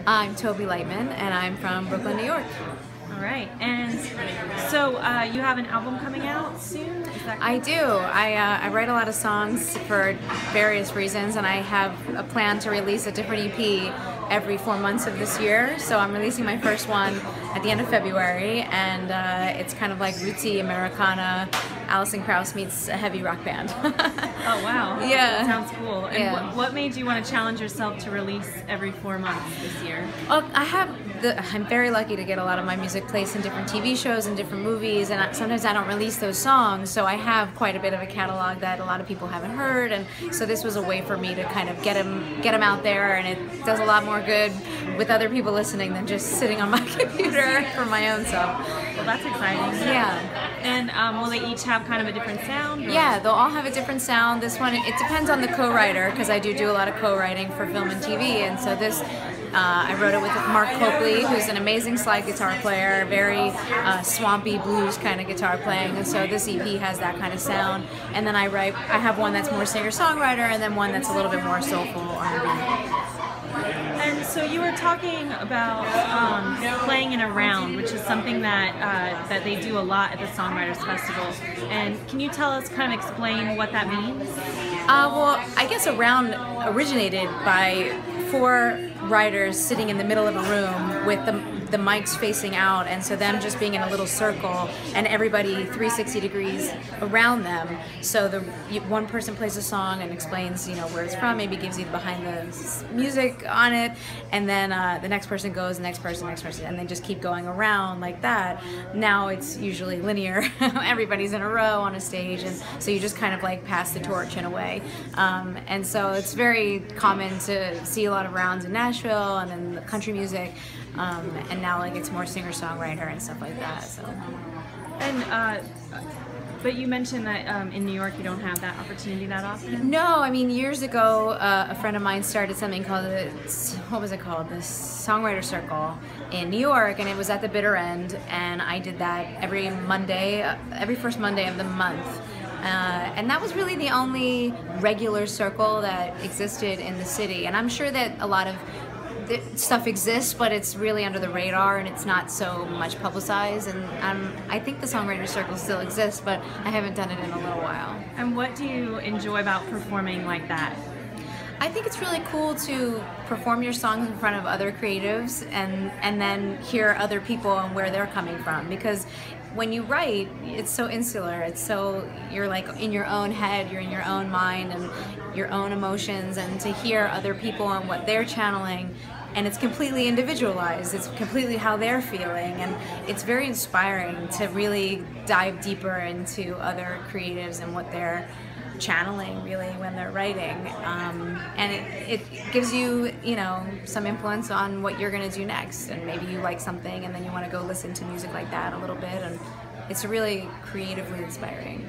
I'm Toby Lightman, and I'm from Brooklyn, New York. All right, and so you have an album coming out soon? Is that correct? I do. I write a lot of songs for various reasons, and I have a plan to release a different EP every 4 months of this year. So I'm releasing my first one at the end of February, and it's kind of like rootsy Americana. Alison Krauss meets a heavy rock band. Oh wow! Yeah, that sounds cool. And yeah. what made you want to challenge yourself to release every 4 months this year? Well, I'm very lucky to get a lot of my music placed in different TV shows and different movies, and sometimes I don't release those songs, so I have quite a bit of a catalog that a lot of people haven't heard, and so this was a way for me to kind of get them out there, and it does a lot more good with other people listening than just sitting on my computer for my own self. Well, that's exciting. Yeah. And will they each have kind of a different sound? Or? Yeah, they'll all have a different sound. This one, it depends on the co-writer, because I do a lot of co-writing for film and TV, and so this, I wrote it with Mark Copley, who's an amazing slide guitar player, very swampy blues kind of guitar playing, and so this EP has that kind of sound. And then I have one that's more singer-songwriter, and then one that's a little bit more soulful R&B. And so you were talking about playing in a round, which is something that that they do a lot at the Songwriters Festival. And can you tell us, kind of explain what that means? Well, I guess a round originated by 4 writers sitting in the middle of a room with the mics facing out, and so them just being in a little circle and everybody 360 degrees around them. So one person plays a song and explains, where it's from, maybe gives you the behind the music on it, and then the next person goes, next person, and they just keep going around like that. Now it's usually linear. Everybody's in a row on a stage, and so you just kind of like pass the torch in a way. And so it's very common to see a lot of rounds in Nashville and in the country music. And now it's more singer-songwriter and stuff like that. So. And but you mentioned that in New York you don't have that opportunity that often. No, I mean years ago a friend of mine started something called the Songwriter Circle in New York, and it was at the bitter end, and I did that every first Monday of the month. And that was really the only regular circle that existed in the city, and I'm sure that a lot of stuff exists, but it's really under the radar and it's not so much publicized, and I think the Songwriter Circle still exists, but I haven't done it in a little while. And what do you enjoy about performing like that? I think it's really cool to perform your songs in front of other creatives and then hear other people and where they're coming from, because when you write, it's so insular, you're like in your own head, you're in your own mind and your own emotions, and to hear other people and what they're channeling, and it's completely individualized, it's completely how they're feeling, and it's very inspiring to really dive deeper into other creatives and what they're channeling really when they're writing, and it gives you some influence on what you're going to do next, and maybe you like something and then you want to go listen to music like that a little bit, and it's really creatively inspiring.